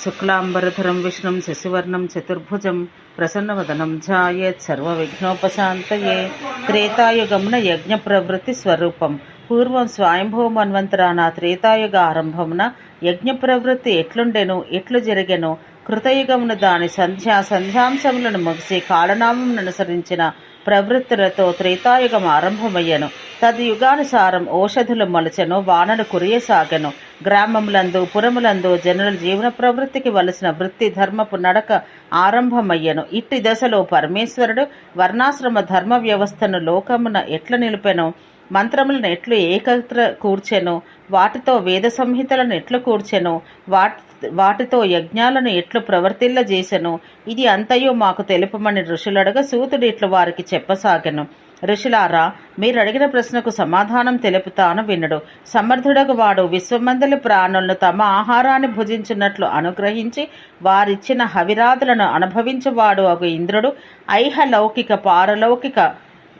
శుక్లాంబరధరం విష్ణుం శశివర్ణం చతుర్భుజం ప్రసన్నవదనం ధ్యాయేత్ సర్వవిఘ్నోపశాంతయే. త్రేతాయుగమున యజ్ఞ ప్రవృత్తి స్వరూపం. పూర్వం స్వయంభూ మన్వంతరాన త్రేతాయుగ ఆరంభమున యజ్ఞ ప్రవృత్తి ఎట్లుండెను, ఎట్లు జరిగెను, కృతయుగమున దాని సంధ్యాంశములను ముగిసి కాలనామం అనుసరించిన ప్రవృత్తులతో త్రేతాయుగం ఆరంభమయ్యను. తద్యుగానుసారం ఓషధులు మొలచెను, వానలు కురియసాగెను. గ్రామములందు పురములందు జనుల జీవన ప్రవృత్తికి వలసిన వృత్తి ధర్మపు నడక ఆరంభమయ్యను. ఇట్టి దశలో పరమేశ్వరుడు వర్ణాశ్రమ ధర్మ వ్యవస్థను లోకమున ఎట్ల నిలిపెను, మంత్రములను ఎట్లు ఏకత్ర కూర్చెను, వాటితో వేద సంహితలను ఎట్లు కూర్చెను, వాటితో యజ్ఞాలను ఎట్లు ప్రవర్తిల్లజేసెను, ఇది అంతయు మాకు తెలుపమని ఋషులడగ సూతుడు ఇట్లు వారికి చెప్పసాగెను. ఋషులారా, మీరడిగిన ప్రశ్నకు సమాధానం తెలుపుతాను వినుడు. సమర్థుడగు వాడు విశ్వమందలి ప్రాణులను తమ ఆహారాన్ని భుజించున్నట్లు అనుగ్రహించి వారిచ్చిన హవిరాదులను అనుభవించువాడు అగు ఇంద్రుడు ఐహలౌకిక పారలౌకిక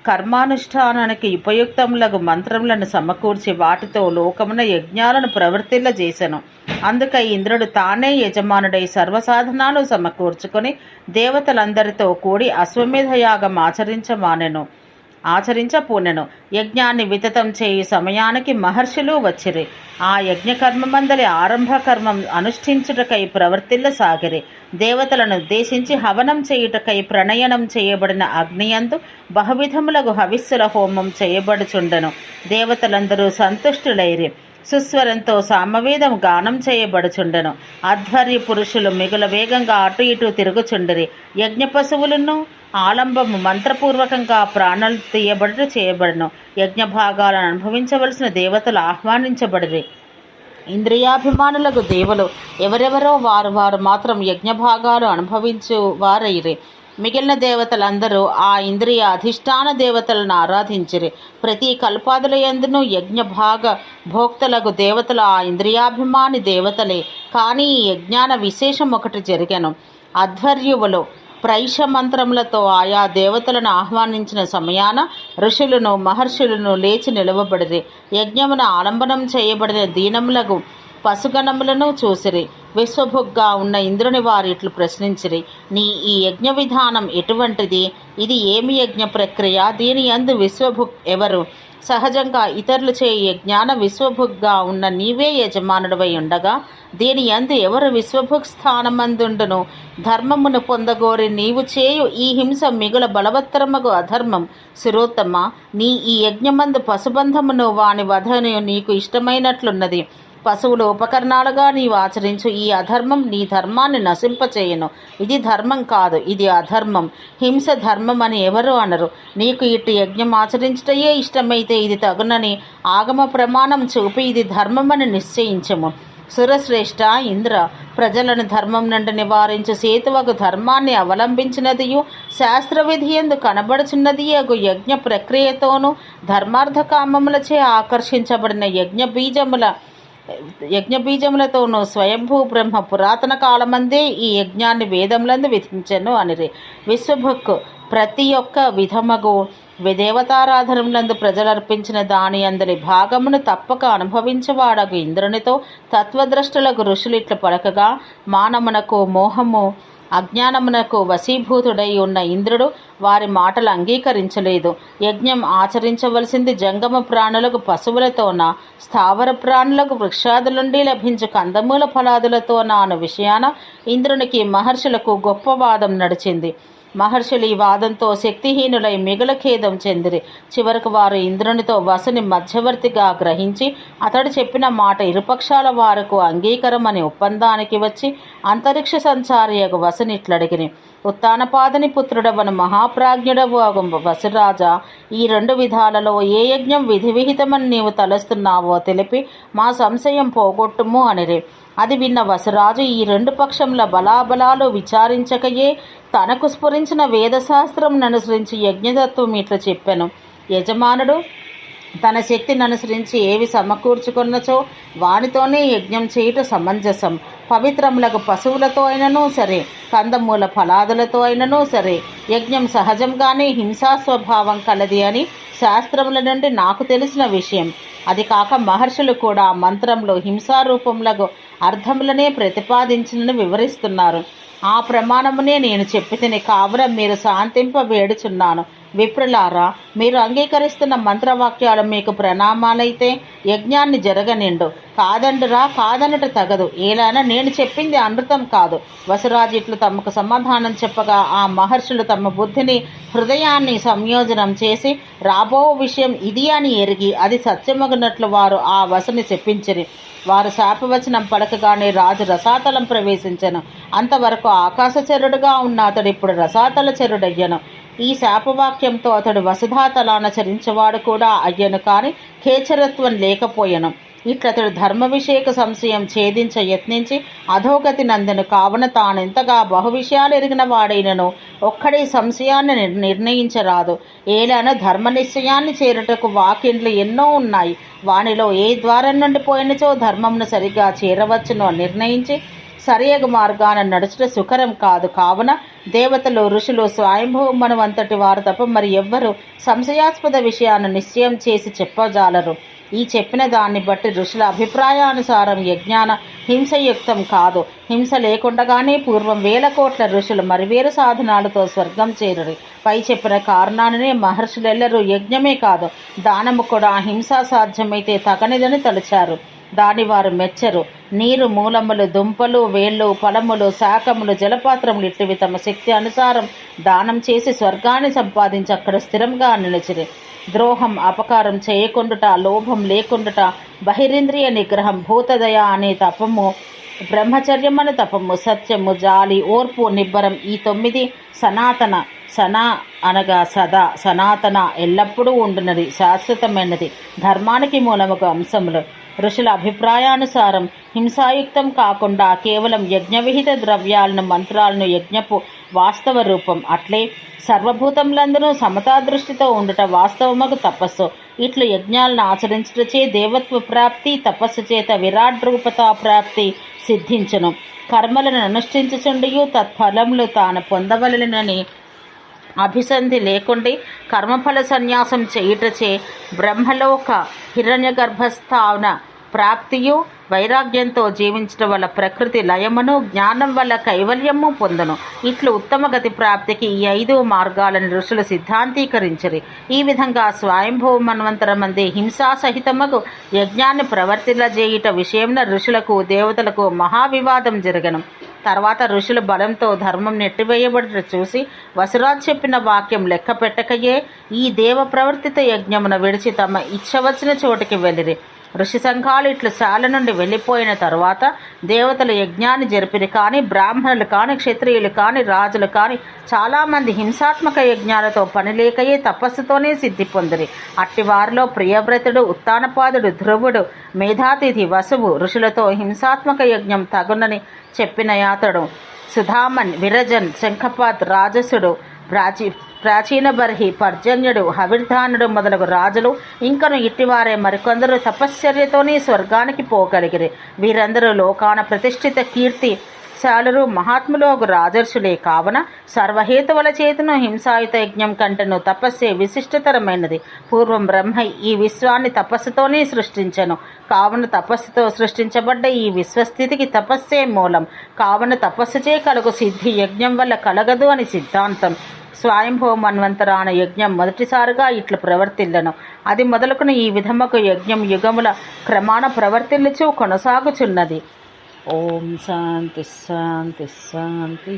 కర్మానుష్ఠానానికి ఉపయుక్తములగు మంత్రములను సమకూర్చి వాటితో లోకమున యజ్ఞాలను ప్రవర్తిల్లజేసెను. అందుకై ఇంద్రుడు తానే యజమానుడై సర్వసాధనాలు సమకూర్చుకొని దేవతలందరితో కూడి అశ్వమేధయాగం ఆచరించపూనెను. యజ్ఞాన్ని వితతం చేయి సమయానికి మహర్షులు వచ్చిరి. ఆ యజ్ఞకర్మమందలి ఆరంభ కర్మం అనుష్ఠించుటకై ప్రవర్తిల్లసాగిరి. దేవతలను ఉద్దేశించి హవనం చేయుటకై ప్రణయనం చేయబడిన అగ్నియందు బహువిధములగు హవిస్సుల హోమం చేయబడుచుండెను. దేవతలందరూ సంతుష్టులైరి. సుస్వరంతో సామవేదం గానం చేయబడుచుండెను. అధ్వర్య పురుషులు మిగుల వేగంగా అటు ఇటు తిరుగుచుండిరి. యజ్ఞ పశువులను ఆలంబము మంత్రపూర్వకంగా ప్రాణాలు తీయబడుట చేయబడను. యజ్ఞ భాగాలను అనుభవించవలసిన దేవతలు ఆహ్వానించబడిరి. ఇంద్రియాభిమానులకు దేవులు ఎవరెవరో వారు మాత్రం యజ్ఞ భాగాలు అనుభవించు వారైరి. మిగిలిన దేవతలందరూ ఆ ఇంద్రియ అధిష్టాన దేవతలను ఆరాధించిరి. ప్రతి కల్పాదుల యందును యజ్ఞ భాగ భోక్తలకు దేవతలు ఆ ఇంద్రియాభిమాని దేవతలే. కానీ ఈ యజ్ఞాన విశేషం ఒకటి జరిగెను. అధ్వర్యువులు ప్రైష మంత్రములతో ఆయా దేవతలను ఆహ్వానించిన సమయాన ఋషులను మహర్షులను లేచి నిలవబడిరి. యజ్ఞమున ఆలంబనం చేయబడిన దీనములకు పశుగణములను చూసిరి. విశ్వభుగ్గా ఉన్న ఇంద్రుని వారు ఇట్లు ప్రశ్నించిరి. నీ ఈ యజ్ఞ విధానం ఎటువంటిది? ఇది ఏమి యజ్ఞ ప్రక్రియ? దీని యందు విశ్వభుగ్ ఎవరు? సహజంగా ఇతరులు చేయ యజ్ఞాన విశ్వభుగ్గా ఉన్న నీవే యజమానుడివై ఉండగా దీని యందు ఎవరు విశ్వభుగ్ స్థానమందుండును? ధర్మమును పొందగోరి నీవు చేయు ఈ హింస మిగుల బలవత్తరమగు అధర్మం. శిరోత్తమ, నీ ఈ యజ్ఞమందు పశుబంధమును వాని వధను నీకు ఇష్టమైనట్లున్నది. పశువులు ఉపకరణాలుగా నీవు ఆచరించు ఈ అధర్మం నీ ధర్మాన్ని నశింపచేయను. ఇది ధర్మం కాదు, ఇది అధర్మం. హింస ధర్మం అని ఎవరు అనరు. నీకు ఇటు యజ్ఞం ఆచరించటయే ఇష్టమైతే ఇది తగునని ఆగమ ప్రమాణం చూపి ఇది ధర్మమని నిశ్చయించము. సురశ్రేష్ఠ ఇంద్ర, ప్రజలను ధర్మం నుండి నివారించు సేతువకు ధర్మాన్ని అవలంబించినదియు శాస్త్రవిధి యందు కనబడుచున్నది అగు యజ్ఞ ప్రక్రియతోనూ ధర్మార్థ కామములచే ఆకర్షించబడిన యజ్ఞబీజములతోనూ స్వయంభూ బ్రహ్మ పురాతన కాలమందే ఈ యజ్ఞాన్ని వేదములందు విధించెను అనిరి. విశ్వభుక్ ప్రతి ఒక్క విధమగు దేవతారాధనములందు ప్రజలర్పించిన దాని అందరి భాగమును తప్పక అనుభవించవాడగు ఇంద్రునితో తత్వద్రష్టులకు ఋషులు ఇట్లు పలకగా మానమునకు మోహము అజ్ఞానమునకు వశీభూతుడై ఉన్న ఇంద్రుడు వారి మాటలు అంగీకరించలేదు. యజ్ఞం ఆచరించవలసింది జంగమ ప్రాణులకు పశువులతోన, స్థావర ప్రాణులకు వృక్షాదుల నుండి లభించు కందమూల ఫలాదులతోన అను విషయాన ఇంద్రునికి మహర్షులకు గొప్ప వాదం నడిచింది. మహర్షులు ఈ వాదంతో శక్తిహీనులై మిగుల ఖేదం చెందిరి. చివరకు వారు ఇంద్రునితో వసుని మధ్యవర్తిగా గ్రహించి అతడు చెప్పిన మాట ఇరుపక్షాల వారకు అంగీకారం అనే ఒప్పందానికి వచ్చి అంతరిక్ష సంచారియగు వసుని ఇట్లడిగిరి. ఉత్తానపాదని పుత్రుడవను మహాప్రాజ్ఞుడవు అగు వసురాజా, ఈ రెండు విధాలలో ఏ యజ్ఞం విధి విహితమని నీవు తలస్తున్నావో తెలిపి మా సంశయం పోగొట్టుము అనిరి. అది విన్న వసురాజు ఈ రెండు పక్షముల బలాబలాలు విచారించకయే తనకు స్ఫురించిన వేదశాస్త్రం అనుసరించి యజ్ఞతత్వం ఇట్లా చెప్పెను. యజమానుడు తన శక్తిని అనుసరించి ఏవి సమకూర్చుకున్నచో వానితోనే యజ్ఞం చేయుట సమంజసం. పవిత్రములకు పశువులతో అయినను సరే, కందమూల ఫలాదులతో అయినను సరే, యజ్ఞం సహజంగానే హింసా స్వభావం కలది అని శాస్త్రముల నుండి నాకు తెలిసిన విషయం. అది కాక మహర్షులు కూడా మంత్రంలో హింసారూపములకు అర్థములనే ప్రతిపాదించినని వివరిస్తున్నారు. ఆ ప్రమాణమునే నేను చెప్పితిని. కావున మీరు శాంతింప వేడుచున్నాను. విప్రులారా, మీరు అంగీకరిస్తున్న మంత్రవాక్యాలు మీకు ప్రణామాలైతే యజ్ఞాన్ని జరగనిండు. కాదండురా, కాదనుట తగదు. ఏలానా నేను చెప్పింది అనృతం కాదు. వసురాజిట్లు తమకు సమాధానం చెప్పగా ఆ మహర్షులు తమ బుద్ధిని హృదయాన్ని సంయోజనం చేసి రాబో విషయం ఇది అని ఎరిగి అది సత్యమగునట్లు వారు ఆ వసుని చెప్పించిరి. వారు శాపవచనం పలకగానే రాజు రసాతలం ప్రవేశించను. అంతవరకు ఆకాశచరుడుగా ఉన్న అతడు ఇప్పుడు రసాతల చరుడయ్యను. ఈ శాపవాక్యంతో అతడు వసుధాతలాన చరించేవాడు కూడా అయ్యను, కాని ఖేచరత్వం లేకపోయెను. ఇట్లతడు ధర్మ విషయక సంశయం ఛేదించ యత్నించి అధోగతి నందెను. కావున తానెంతగా బహు విషయాలు ఎరిగిన వాడైనను ఒక్కడే సంశయాన్ని నిర్ణయించరాదు. ఏలైనా ధర్మ నిశ్చయాన్ని చేరుటకు వాకిండ్లు ఎన్నో ఉన్నాయి. వానిలో ఏ ద్వారం నుండి పోయినచో ధర్మమును సరిగా చేరవచ్చునో నిర్ణయించి సరియగు మార్గాన నడుచుట సుకరం కాదు. కావున దేవతలు, ఋషులు, స్వయంభూమనువంతటి వారు తప్ప మరి ఎవ్వరూ సంశయాస్పద విషయాన్ని నిశ్చయం చేసి చెప్పజాలరు. ఈ చెప్పిన దాన్ని బట్టి ఋషుల అభిప్రాయానుసారం యజ్ఞాన హింసయుక్తం కాదు. హింస లేకుండగానే పూర్వం 1000 కోట్ల ఋషులు మరివేరు సాధనాలతో స్వర్గం చేరుడి. పై చెప్పిన కారణాలనే మహర్షులెల్లరూ యజ్ఞమే కాదు దానము కూడా హింసా సాధ్యమైతే తగనిదని తలచారు. దాని వారు మెచ్చరు. నీరు, మూలములు, దుంపలు, వేళ్ళు, ఫలములు, శాఖములు, జలపాత్రములు ఇట్టివి తమ శక్తి అనుసారం దానం చేసి స్వర్గాన్ని సంపాదించి అక్కడ స్థిరంగా నిలిచిరి. ద్రోహం, అపకారం చేయకుండుట, లోభం లేకుండుట, బహిరింద్రియ నిగ్రహం, భూతదయ అనే తపము, బ్రహ్మచర్యమను తపము, సత్యము, జాలి, ఓర్పు, నిబ్బరం ఈ 9 సనాతన. సనా అనగా సదా, సనాతన ఎల్లప్పుడూ ఉండునది, శాశ్వతమైనది, ధర్మానికి మూలముగా అంశములు. ఋషుల అభిప్రాయానుసారం హింసాయుక్తం కాకుండా కేవలం యజ్ఞవిహిత ద్రవ్యాలను, మంత్రాలను యజ్ఞపు వాస్తవ రూపం. అట్లే సర్వభూతములందరూ సమతా దృష్టితో ఉండుట వాస్తవమగు తపస్సు. ఇట్లు యజ్ఞాలను ఆచరించుటచే దేవత్వ ప్రాప్తి, తపస్సు చేత విరాట్ రూపతా ప్రాప్తి సిద్ధించును. కర్మలను అనుష్ఠించుచుండియు తత్ఫలములు తాను పొందవలెనని అభిసంధి లేకుండి కర్మఫల సన్యాసం చేయుటచే బ్రహ్మలోక హిరణ్యగర్భస్థాన ప్రాప్తియు, వైరాగ్యంతో జీవించడం వల్ల ప్రకృతి లయమును, జ్ఞానం వల్ల కైవల్యము పొందును. ఇట్లు ఉత్తమ గతి ప్రాప్తికి ఈ 5 మార్గాలను ఋషులు సిద్ధాంతీకరించిరి. ఈ విధంగా స్వయంభూ మన్వంతరమంది హింసాసహితమగు యజ్ఞాన్ని ప్రవర్తిల్లజేయుట విషయంలో ఋషులకు, దేవతలకు మహావివాదం జరగను. తర్వాత ఋషుల బలంతో ధర్మం నెట్టివేయబడుట చూసి వసురాజు చెప్పిన వాక్యం లెక్క పెట్టకయే ఈ దేవ ప్రవర్తిత యజ్ఞమున విడిచి తమ ఇచ్చ వచ్చిన చోటికి వెళ్ళిరి. ఋషి సంఘాలు ఇట్లు శాల నుండి వెళ్ళిపోయిన తరువాత దేవతలు యజ్ఞాన్ని జరిపిరి. కానీ బ్రాహ్మణులు కానీ, క్షత్రియులు కానీ, రాజులు కానీ చాలామంది హింసాత్మక యజ్ఞాలతో పనిలేకయే తపస్సుతోనే సిద్ధి పొందిరి. అట్టి వారిలో ప్రియవ్రతుడు, ఉత్తానపాదుడు, ధ్రువుడు, మేధాతిథి, వసువు ఋషులతో హింసాత్మక యజ్ఞం తగునని చెప్పిన యాతడు, సుధామన్, విరజన్, శంఖపాత్, రాజసుడు, ప్రాచీన బర్హి, పర్జన్యుడు, హవిర్ధానుడు మొదలగు రాజులు ఇంకను ఇట్టివారే మరికొందరు తపశ్చర్యతోనే స్వర్గానికి పోగలిగిరి. వీరందరూ లోకాన ప్రతిష్ఠిత కీర్తి శాలురు, మహాత్ములోగు రాజర్షులే. కావున సర్వహేతువుల చేతును హింసాయుత యజ్ఞం కంటెను తపస్సే విశిష్టతరమైనది. పూర్వం బ్రహ్మ ఈ విశ్వాన్ని తపస్సుతోనే సృష్టించెను. కావున తపస్సుతో సృష్టించబడ్డ ఈ విశ్వస్థితికి తపస్సే మూలం. కావున తపస్సుచే కలుగు సిద్ధి యజ్ఞం వల్ల కలగదు అని సిద్ధాంతం. స్వయంభూ మన్వంతరాన యజ్ఞం మొదటిసారిగా ఇట్లు ప్రవర్తిల్లను. అది మొదలుకుని ఈ విధముకు యజ్ఞం యుగముల క్రమాన ప్రవర్తిల్లుచు కొనసాగుచున్నది. ఓం శాంతి శాంతి శాంతి.